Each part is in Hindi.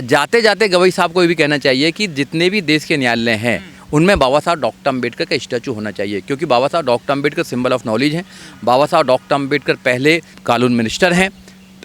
जाते जाते गवई साहब को ये भी कहना चाहिए कि जितने भी देश के न्यायालय हैं उनमें बाबा साहब डॉक्टर अम्बेडकर का स्टैचू होना चाहिए, क्योंकि बाबा साहब doctor Ambedkar symbol of knowledge हैं। बाबा साहब डॉक्टर अम्बेडकर पहले कानून मिनिस्टर हैं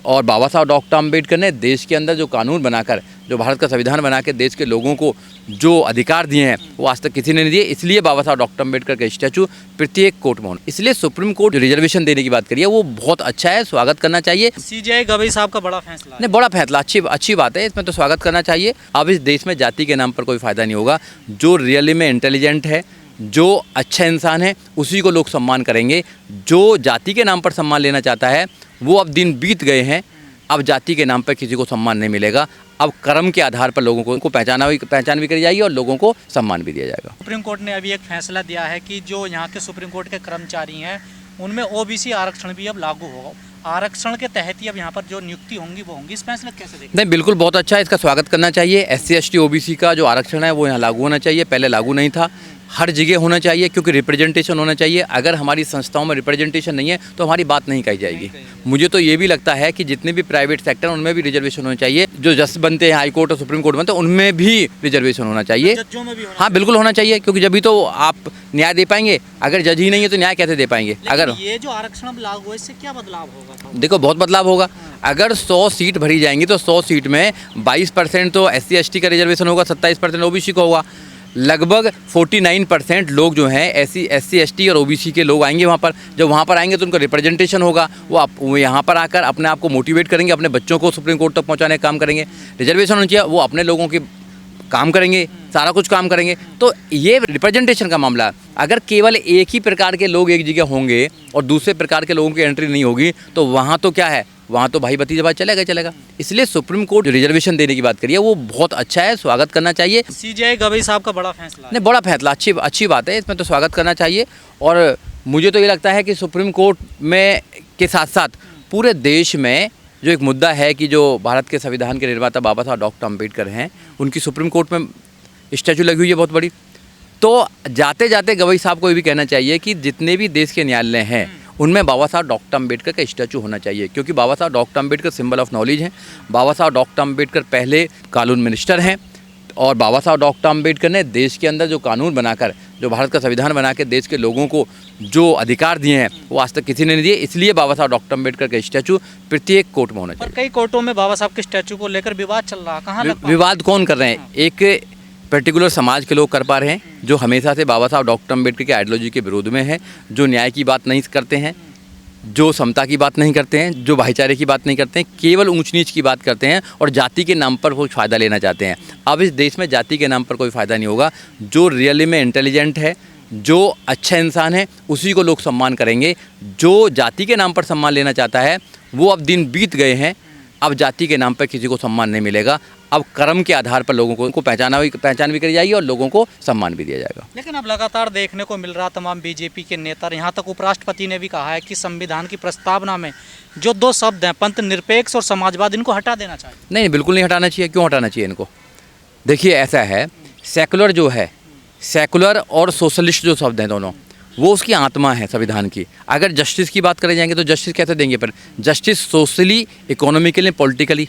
और बाबा साहब डॉक्टर अम्बेडकर ने देश के अंदर जो कानून बनाकर, जो भारत का संविधान बना के देश के लोगों को जो अधिकार दिए हैं वो आज तक किसी ने नहीं दिए। इसलिए बाबा साहब डॉक्टर अम्बेडकर का स्टैचू प्रत्येक कोर्ट में होना। इसलिए सुप्रीम कोर्ट जो रिजर्वेशन देने की बात करी है वो बहुत अच्छा है, स्वागत करना चाहिए। सीजेआई गवई साहब का बड़ा फैसला है। नहीं, बड़ा फैसला, अच्छी बात है, इसमें तो स्वागत करना चाहिए। अब इस देश में जाति के नाम पर कोई फ़ायदा नहीं होगा। जो रियली में इंटेलिजेंट है, जो अच्छा इंसान है, उसी को लोग सम्मान करेंगे। जो जाति के नाम पर सम्मान लेना चाहता है वो अब दिन बीत गए हैं। अब जाति के नाम पर किसी को सम्मान नहीं मिलेगा। अब कर्म के आधार पर लोगों को पहचान भी करी जाएगी और लोगों को सम्मान भी दिया जाएगा। सुप्रीम कोर्ट ने अभी एक फैसला दिया है कि जो यहाँ के सुप्रीम कोर्ट के कर्मचारी हैं उनमें ओबीसी आरक्षण भी अब लागू होगा। आरक्षण के तहत ही अब यहाँ पर जो नियुक्ति होंगी वो होंगी। इस फैसले कैसे देखें? नहीं, बिल्कुल बहुत अच्छा है, इसका स्वागत करना चाहिए। SC ST OBC का जो आरक्षण है वो यहाँ लागू होना चाहिए, पहले लागू नहीं था। हर जगह होना चाहिए क्योंकि रिप्रेजेंटेशन होना चाहिए। अगर हमारी संस्थाओं में रिप्रेजेंटेशन नहीं है तो हमारी बात नहीं कही जाएगी। मुझे तो ये भी लगता है कि जितने भी प्राइवेट सेक्टर हैं उनमें भी रिजर्वेशन होना चाहिए। जो जज बनते हैं, हाई कोर्ट और सुप्रीम कोर्ट बनते हैं, उनमें भी रिजर्वेशन होना चाहिए। हाँ, बिल्कुल होना चाहिए, क्योंकि जब भी तो आप न्याय दे पाएंगे। अगर जज ही नहीं है तो न्याय कैसे दे पाएंगे? अगर ये जो आरक्षण अब लागू है इससे क्या बदलाव होगा? देखो, बहुत बदलाव होगा। अगर 100 सीट भरी जाएंगी तो 100 सीट में 22% तो SC ST का रिजर्वेशन होगा, 27% OBC को होगा। लगभग 49% लोग जो हैं SC ST और OBC के लोग आएंगे वहाँ पर। जब वहाँ पर आएंगे तो उनका रिप्रेजेंटेशन होगा। वो यहाँ पर आकर अपने आप को मोटिवेट करेंगे, अपने बच्चों को सुप्रीम कोर्ट तक पहुँचाने का काम करेंगे। रिजर्वेशन होना चाहिए, वो अपने लोगों के काम करेंगे, सारा कुछ काम करेंगे। तो ये रिप्रेजेंटेशन का मामला है। अगर केवल एक ही प्रकार के लोग एक जगह होंगे और दूसरे प्रकार के लोगों की एंट्री नहीं होगी तो वहाँ तो क्या है, वहाँ तो भाई भतीजाबाद चलेगा। इसलिए सुप्रीम कोर्ट जो रिजर्वेशन देने की बात करी है वो बहुत अच्छा है, स्वागत करना चाहिए। सीजेआई गवई साहब का बड़ा फैसला है। नहीं, बड़ा फैसला, अच्छी बात है, इसमें तो स्वागत करना चाहिए। और मुझे तो ये लगता है कि सुप्रीम कोर्ट में के साथ साथ पूरे देश में जो एक मुद्दा है कि जो भारत के संविधान के निर्माता बाबा साहब डॉक्टर अम्बेडकर हैं, उनकी सुप्रीम कोर्ट में स्टैचू लगी हुई है बहुत बड़ी। तो जाते जाते गवई साहब को ये भी कहना चाहिए कि जितने भी देश के न्यायालय हैं उनमें बाबा साहब डॉक्टर अम्बेडकर का स्टैचू होना चाहिए, क्योंकि बाबा साहब doctor Ambedkar symbol of knowledge हैं। बाबा साहब डॉक्टर अम्बेडकर पहले कानून मिनिस्टर हैं और बाबा साहब डॉक्टर अम्बेडकर ने देश के अंदर जो कानून बनाकर, जो भारत का संविधान बना के देश के लोगों को जो अधिकार दिए हैं वो आज तक किसी ने नहीं दिए। इसलिए बाबा साहब डॉक्टर अम्बेडकर का स्टैचू प्रत्येक कोर्ट में होना चाहिए। कई कोर्टों में बाबा साहब के स्टैचू को लेकर विवाद चल रहा है, कहाँ विवाद कौन कर रहे हैं? एक पर्टिकुलर समाज के लोग कर पा रहे हैं जो हमेशा से बाबा साहब डॉक्टर अम्बेडकर के आइडियोलॉजी के विरोध में है, जो न्याय की बात नहीं करते हैं, जो समता की बात नहीं करते हैं, जो भाईचारे की बात नहीं करते हैं, केवल ऊंच नीच की बात करते हैं और जाति के नाम पर वो फ़ायदा लेना चाहते हैं। अब इस देश में जाति के नाम पर कोई फ़ायदा नहीं होगा। जो रियली में इंटेलिजेंट है, जो अच्छा इंसान है, उसी को लोग सम्मान करेंगे। जो जाति के नाम पर सम्मान लेना चाहता है वो अब दिन बीत गए हैं। अब जाति के नाम पर किसी को सम्मान नहीं मिलेगा। अब कर्म के आधार पर लोगों को पहचान भी करी जाएगी और लोगों को सम्मान भी दिया जाएगा। लेकिन अब लगातार देखने को मिल रहा, तमाम बीजेपी के नेता, यहाँ तक उपराष्ट्रपति ने भी कहा है कि संविधान की प्रस्तावना में जो 2 शब्द हैं, पंथ निरपेक्ष और समाजवाद, इनको हटा देना चाहिए। नहीं, बिल्कुल नहीं हटाना चाहिए। क्यों हटाना चाहिए इनको? देखिए, ऐसा है, सेकुलर जो है, सेकुलर और सोशलिस्ट जो शब्द हैं दोनों, वो उसकी आत्मा है संविधान की। अगर जस्टिस की बात करें जाएंगे तो जस्टिस कैसे देंगे? पर जस्टिस सोशली, इकोनॉमिकली, पॉलिटिकली।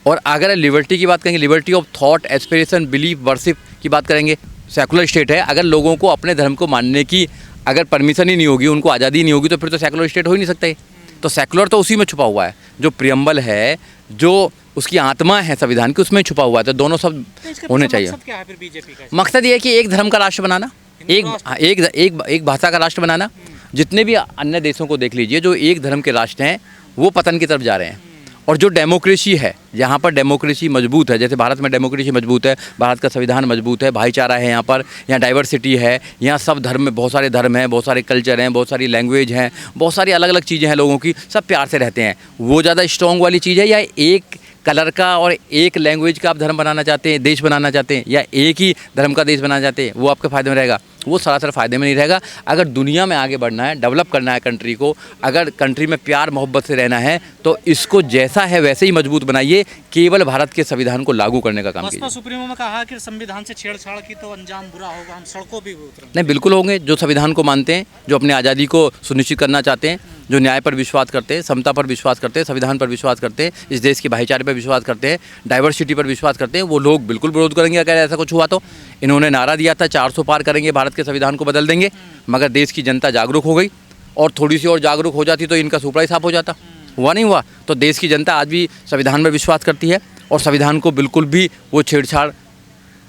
और अगर लिबर्टी की बात करेंगे, liberty of thought, aspiration, belief, worship की बात करेंगे, सेकुलर स्टेट है। अगर लोगों को अपने धर्म को मानने की अगर परमिशन ही नहीं होगी, उनको आज़ादी नहीं होगी, तो फिर तो सेकुलर स्टेट हो ही नहीं सकता है। तो सेकुलर तो उसी में छुपा हुआ है, जो प्रियम्बल है, जो उसकी आत्मा है संविधान की, उसमें छुपा हुआ है। तो दोनों सब होने चाहिए। मकसद क्या है फिर बीजेपी का? मकसद ये है कि एक धर्म का राष्ट्र बनाना, एक भाषा का राष्ट्र बनाना। जितने भी अन्य देशों को देख लीजिए, जो एक धर्म के राष्ट्र हैं वो पतन की तरफ जा रहे हैं। और जो डेमोक्रेसी है, जहाँ पर डेमोक्रेसी मजबूत है, जैसे भारत में डेमोक्रेसी मजबूत है, भारत का संविधान मजबूत है, भाईचारा है, यहाँ डाइवर्सिटी है, यहाँ सब धर्म में बहुत सारे धर्म हैं, बहुत सारे कल्चर हैं, बहुत सारी लैंग्वेज हैं, बहुत सारी अलग अलग चीज़ें हैं लोगों की, सब प्यार से रहते हैं। वो ज़्यादा स्ट्रॉन्ग वाली चीज़ है, या एक कलर का और एक लैंग्वेज का आप धर्म बनाना चाहते हैं, देश बनाना चाहते हैं, या एक ही धर्म का देश बनाना चाहते हैं, वो आपके फ़ायदे में रहेगा? वो सरासर फ़ायदे में नहीं रहेगा। अगर दुनिया में आगे बढ़ना है, डेवलप करना है कंट्री को, अगर कंट्री में प्यार मोहब्बत से रहना है, तो इसको जैसा है वैसे ही मजबूत बनाइए। केवल भारत के संविधान को लागू करने का काम बसपा कीजिए। सुप्रीमो में कहा कि संविधान से छेड़छाड़ की तो अंजाम बुरा होगा, हम सड़कों पे भी उतरेंगे। नहीं, बिल्कुल होंगे। जो संविधान को मानते हैं, जो अपनी आज़ादी को सुनिश्चित करना चाहते हैं, जो न्याय पर विश्वास करते हैं, समता पर विश्वास करते हैं, संविधान पर विश्वास करते हैं, इस देश के भाईचारे पर विश्वास करते हैं, डाइवर्सिटी पर विश्वास करते हैं, वो लोग बिल्कुल विरोध करेंगे अगर ऐसा कुछ हुआ तो। इन्होंने नारा दिया था 400 पार करेंगे, भारत के संविधान को बदल देंगे, मगर देश की जनता जागरूक हो गई और थोड़ी सी और जागरूक हो जाती तो इनका सुपड़ा ही साफ हो जाता। हुआ नहीं हुआ। तो देश की जनता आज भी संविधान में विश्वास करती है और संविधान को बिल्कुल भी वो छेड़छाड़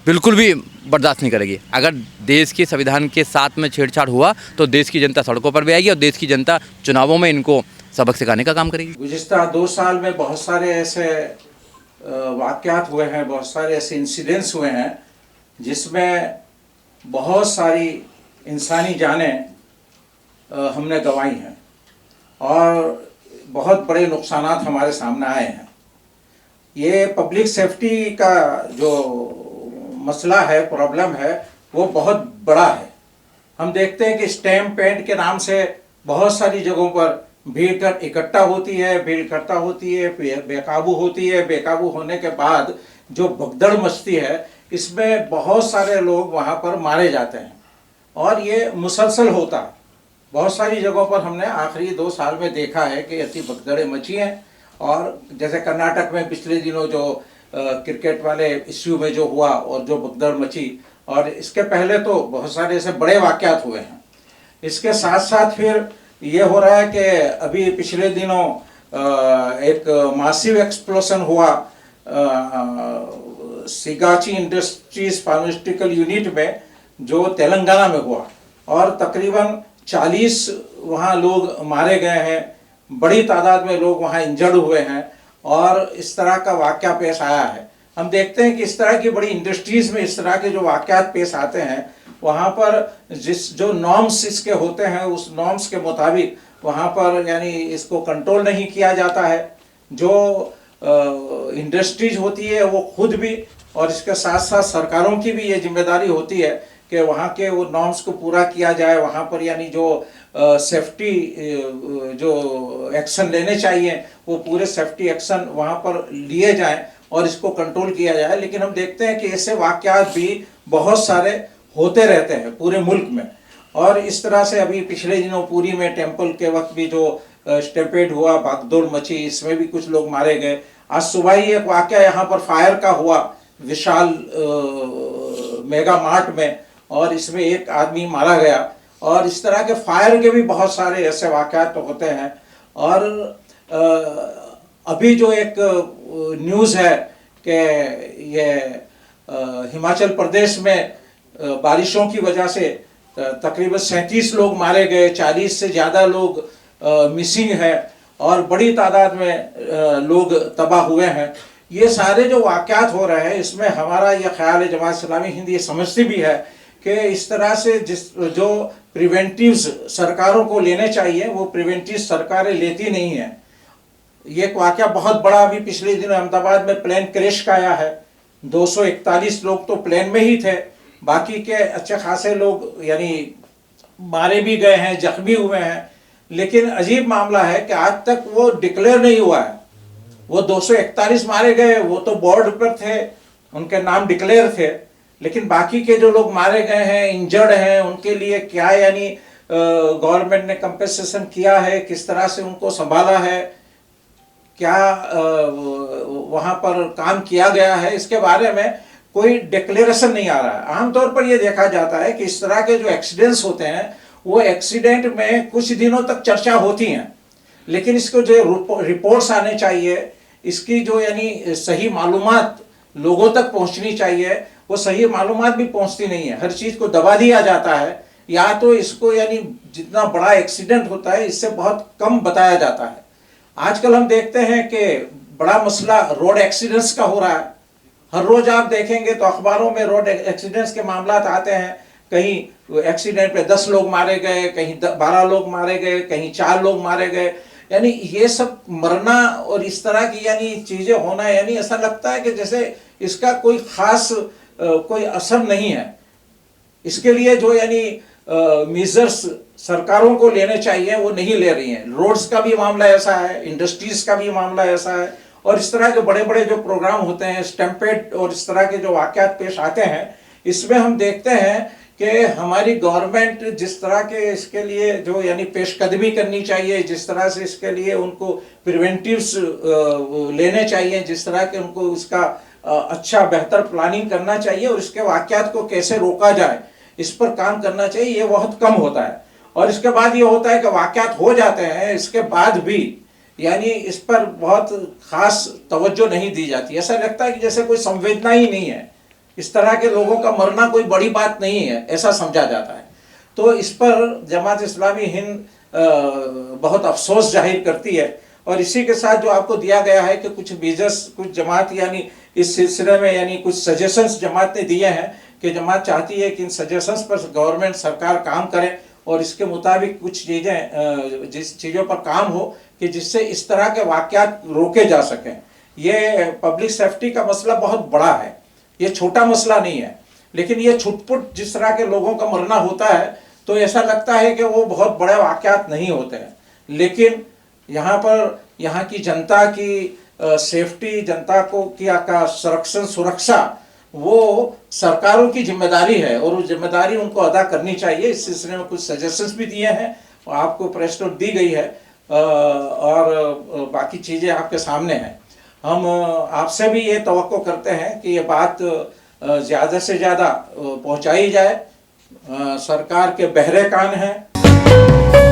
बिल्कुल भी बर्दाश्त नहीं करेगी। अगर देश के संविधान के साथ में छेड़छाड़ हुआ तो देश की जनता सड़कों पर भी आएगी और देश की जनता चुनावों में इनको सबक सिखाने का काम करेगी। गुज़िस्ता 2 साल में बहुत सारे ऐसे वाक़यात हुए हैं, बहुत सारे ऐसे इंसिडेंट्स हुए हैं जिसमें बहुत सारी इंसानी जानें हमने गंवाई हैं और बहुत बड़े नुकसानात हमारे सामने आए हैं। ये पब्लिक सेफ्टी का जो मसला है, प्रॉब्लम है, वो बहुत बड़ा है। हम देखते हैं कि स्टैम्प पैड के नाम से बहुत सारी जगहों पर भीड़ इकट्ठा होती है, भीड़ इकट्ठा होती है, बेकाबू होती है। बेकाबू होने के बाद जो भगदड़ मचती है, इसमें बहुत सारे लोग वहाँ पर मारे जाते हैं और ये मुसलसल होता है। बहुत सारी जगहों पर हमने आखिरी 2 साल में देखा है कि ऐसी भगदड़ें मची हैं। और जैसे कर्नाटक में पिछले दिनों जो क्रिकेट वाले इश्यू में जो हुआ और जो भगदड़ मची, और इसके पहले तो बहुत सारे ऐसे बड़े वाक़यात हुए हैं। इसके साथ साथ फिर ये हो रहा है कि अभी पिछले दिनों एक मासिव एक्सप्लोशन हुआ सिगाची इंडस्ट्रीज फार्मास्यूटिकल यूनिट में, जो तेलंगाना में हुआ और तकरीबन 40 वहाँ लोग मारे गए हैं, बड़ी तादाद में लोग वहाँ इंजर्ड हुए हैं और इस तरह का वाक़या पेश आया है। हम देखते हैं कि इस तरह की बड़ी इंडस्ट्रीज़ में इस तरह के जो वाक़यात पेश आते हैं, वहाँ पर जो नॉर्म्स इसके होते हैं, उस नॉर्म्स के मुताबिक वहाँ पर यानी इसको कंट्रोल नहीं किया जाता है। जो इंडस्ट्रीज होती है वो खुद भी और इसके साथ साथ सरकारों की भी ये जिम्मेदारी होती है कि वहाँ के वो नॉर्म्स को पूरा किया जाए। वहाँ पर यानी जो सेफ्टी जो एक्शन लेने चाहिए वो पूरे सेफ्टी एक्शन वहाँ पर लिए जाएं और इसको कंट्रोल किया जाए। लेकिन हम देखते हैं कि ऐसे वाक़यात भी बहुत सारे होते रहते हैं पूरे मुल्क में। और इस तरह से अभी पिछले दिनों पुरी में टेम्पल के वक्त भी जो स्टेपेड हुआ, भागदौड़ मची, इसमें भी कुछ लोग मारे गए। आज सुबह ही एक वाक़या यहाँ पर फायर का हुआ विशाल मेगा मार्ट में और इसमें एक आदमी मारा गया। और इस तरह के फायर के भी बहुत सारे ऐसे वाक़यात तो होते हैं। और अभी जो एक न्यूज़ है कि ये हिमाचल प्रदेश में बारिशों की वजह से तकरीबन 37 लोग मारे गए, 40 से ज़्यादा लोग मिसिंग है और बड़ी तादाद में लोग तबाह हुए हैं। ये सारे जो वाक़यात हो रहे हैं, इसमें हमारा ये ख्याल है, जमात इस्लामी हिंद ये समझती भी है कि इस तरह से जो प्रिवेंटिव्स सरकारों को लेने चाहिए वो प्रिवेंटिव सरकारें लेती नहीं हैं। ये एक वाक़या बहुत बड़ा अभी पिछले दिन अहमदाबाद में प्लेन क्रैश का आया है। 241 लोग तो प्लेन में ही थे, बाकी के अच्छे खासे लोग यानी मारे भी गए हैं, जख्मी हुए हैं। लेकिन अजीब मामला है कि आज तक वो डिक्लेयर नहीं हुआ है। वो 241 मारे गए, वो तो बोर्ड पर थे, उनके नाम डिक्लेयर थे, लेकिन बाकी के जो लोग मारे गए हैं, इंजर्ड हैं, उनके लिए क्या यानी गवर्नमेंट ने कंपेंसेशन किया है, किस तरह से उनको संभाला है, क्या वहाँ पर काम किया गया है, इसके बारे में कोई डिक्लेरेशन नहीं आ रहा है। आमतौर पर यह देखा जाता है कि इस तरह के जो एक्सीडेंट्स होते हैं वो एक्सीडेंट में कुछ दिनों तक चर्चा होती हैं, लेकिन इसको जो रिपोर्ट्स आने चाहिए, इसकी जो यानी सही मालूमात लोगों तक पहुंचनी चाहिए, वो सही मालूमात भी पहुंचती नहीं है। हर चीज़ को दबा दिया जाता है, या तो इसको यानी जितना बड़ा एक्सीडेंट होता है इससे बहुत कम बताया जाता है। आजकल हम देखते हैं कि बड़ा मसला रोड एक्सीडेंट्स का हो रहा है। हर रोज आप देखेंगे तो अखबारों में रोड एक्सीडेंट्स के मामला आते हैं। कहीं एक्सीडेंट पे 10 लोग मारे गए, कहीं 12 लोग मारे गए, कहीं 4 लोग मारे गए। यानी ये सब मरना और इस तरह की यानी चीज़ें होना, यानी ऐसा लगता है कि जैसे इसका कोई ख़ास कोई असर नहीं है। इसके लिए जो यानी मेजर्स सरकारों को लेने चाहिए वो नहीं ले रही हैं। रोड्स का भी मामला ऐसा है, इंडस्ट्रीज का भी मामला ऐसा है और इस तरह के बड़े बड़े जो प्रोग्राम होते हैं, स्टैम्पेड और इस तरह के जो वाकयात पेश आते हैं, इसमें हम देखते हैं कि हमारी गवर्नमेंट जिस तरह के इसके लिए जो यानी पेशकदमी करनी चाहिए, जिस तरह से इसके लिए उनको प्रिवेंटिव्स लेने चाहिए, जिस तरह के उनको इसका अच्छा बेहतर प्लानिंग करना चाहिए और इसके वाकयात को कैसे रोका जाए इस पर काम करना चाहिए, ये बहुत कम होता है। और इसके बाद ये होता है कि वाकयात हो जाते हैं, इसके बाद भी यानी इस पर बहुत खास तवज्जो नहीं दी जाती। ऐसा लगता है कि जैसे कोई संवेदना ही नहीं है, इस तरह के लोगों का मरना कोई बड़ी बात नहीं है, ऐसा समझा जाता है। तो इस पर जमात इस्लामी हिंद बहुत अफसोस जाहिर करती है। और इसी के साथ जो आपको दिया गया है कि कुछ जमात यानी इस सिलसिले में यानी कुछ सजेशंस जमात ने दिए हैं कि जमात चाहती है कि इन सजेशंस पर गवर्नमेंट सरकार काम करे और इसके मुताबिक कुछ चीज़ें जिस चीज़ों पर काम हो कि जिससे इस तरह के वाकयात रोके जा सकें। ये पब्लिक सेफ्टी का मसला बहुत बड़ा है, ये छोटा मसला नहीं है, लेकिन ये छुटपुट जिस तरह के लोगों का मरना होता है तो ऐसा लगता है कि वो बहुत बड़े वाकयात नहीं होते हैं। लेकिन यहाँ पर यहाँ की जनता की सेफ्टी, जनता को का संरक्षण, सुरक्षा वो सरकारों की जिम्मेदारी है और वो जिम्मेदारी उनको अदा करनी चाहिए। इस सिलसिले में कुछ सजेशंस भी दिए हैं और आपको प्रेस नोट दी गई है और बाकी चीज़ें आपके सामने हैं। हम आपसे भी ये तवक्को करते हैं कि ये बात ज़्यादा से ज़्यादा पहुंचाई जाए। सरकार के बहरे कान हैं।